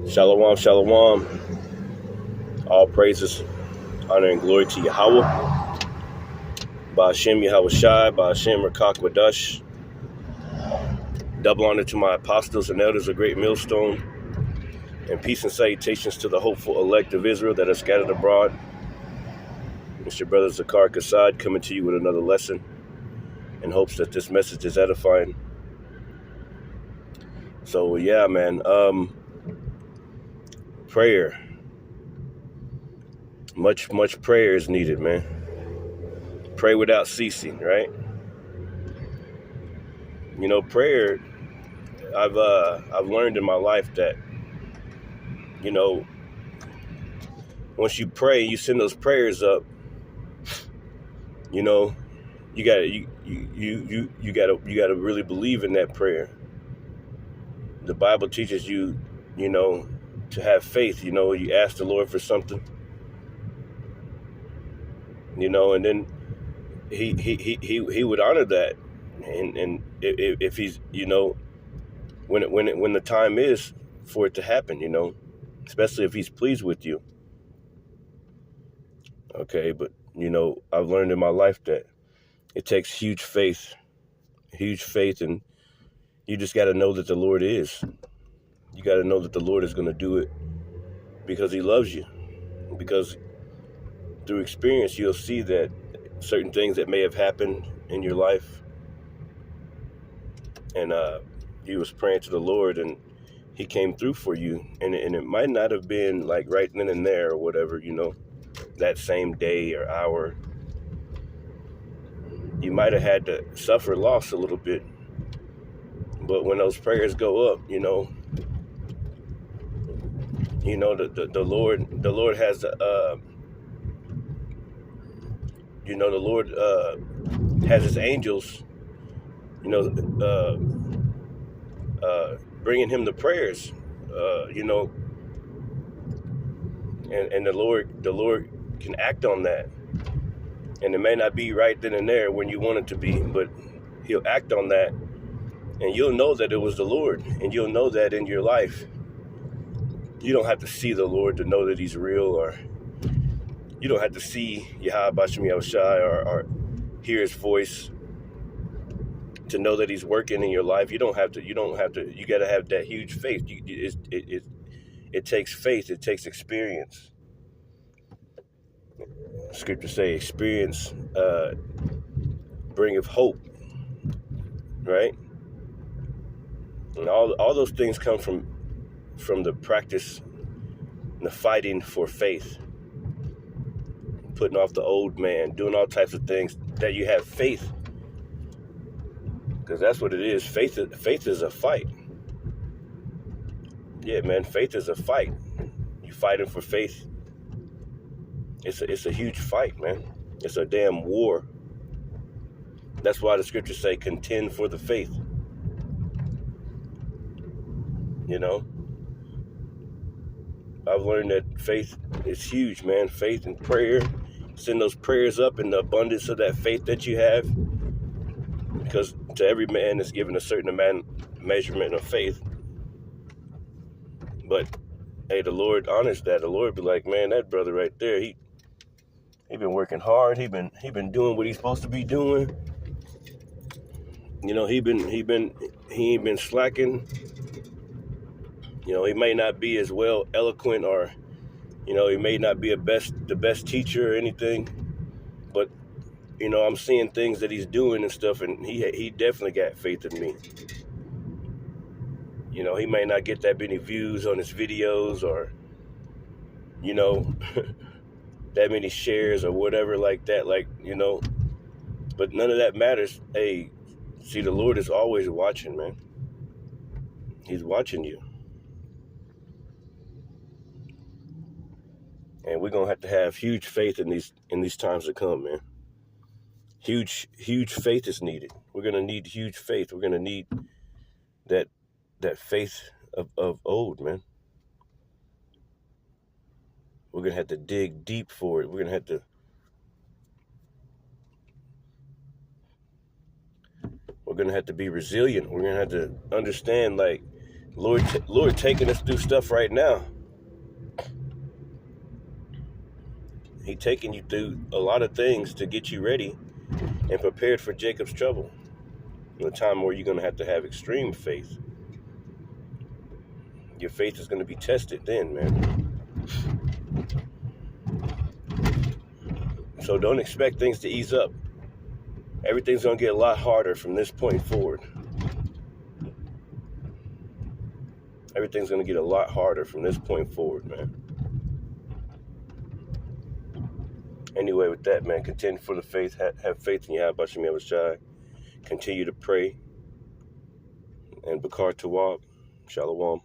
Shalom, shalom. All praises, honor, and glory to Yahweh. Ba'ashem Yahweh Shai, Ba'ashem Rakak Wadash. Double honor to my apostles and elders of Great Millstone. And peace and salutations to the hopeful elect of Israel that are scattered abroad. It's your brother Zakar Kasad coming to you with another lesson in hopes that this message is edifying. So, yeah, man. Prayer. Much prayer is needed, man. Pray without ceasing, right? You know, prayer, I've learned in my life that, you know, once you pray, you send those prayers up, you know, you gotta really believe in that prayer. The Bible teaches you, you know, to have faith. You know, you ask the Lord for something, you know, and then he would honor that, and if he's, you know, when the time is for it to happen, you know, especially if he's pleased with you. Okay, but you know, I've learned in my life that it takes huge faith, and you just got to know that the Lord is. You got to know that the Lord is going to do it because he loves you. Because through experience, you'll see that certain things that may have happened in your life, and you was praying to the Lord, and he came through for you, and it might not have been like right then and there or whatever, you know, that same day or hour. You might have had to suffer loss a little bit, but when those prayers go up, the Lord has the Lord has his angels, bringing him the prayers, and the Lord can act on that. And it may not be right then and there when you want it to be, but he'll act on that, and you'll know that it was the Lord, and you'll know that in your life. You don't have to see the Lord to know that he's real, or you don't have to see Yahweh Ba'ashem Yahushai or hear his voice to know that he's working in your life. You don't have to. You got to have that huge faith. It takes faith. It takes experience. Scripture say experience bringeth hope, right? And all those things come from the practice and the fighting for faith, putting off the old man, doing all types of things that you have faith, because that's what it is. Faith is a fight. Yeah, man, faith is a fight. You fighting for faith. It's a huge fight, man. It's a damn war. That's why the scriptures say contend for the faith. You know, I've learned that faith is huge, man. Faith and prayer. Send those prayers up in the abundance of that faith that you have, because to every man is given a certain measurement of faith. But hey, the Lord honors that. The Lord be like, man, that brother right there, he been working hard. He been doing what he's supposed to be doing. You know, he ain't been slacking. You know, he may not be as well eloquent, or, you know, he may not be the best teacher or anything, but, you know, I'm seeing things that he's doing and stuff, and he definitely got faith in me. You know, he may not get that many views on his videos, or, you know, that many shares or whatever like that, like, you know, but none of that matters. Hey, see, the Lord is always watching, man. He's watching you. And we're gonna have to have huge faith in these times to come, man. Huge faith is needed. We're gonna need huge faith. We're gonna need that faith of old, man. We're gonna have to dig deep for it. We're gonna have to be resilient. We're gonna have to understand, like, Lord taking us through stuff right now. He taking you through a lot of things to get you ready and prepared for Jacob's trouble. In a time where you're going to have extreme faith. Your faith is going to be tested then, man. So don't expect things to ease up. Everything's going to get a lot harder from this point forward. Everything's going to get a lot harder from this point forward, man. Anyway, with that, man, contend for the faith. Have faith in Yahweh Shem Yahushai. Continue to pray. And Bakar Tawab. Shalom.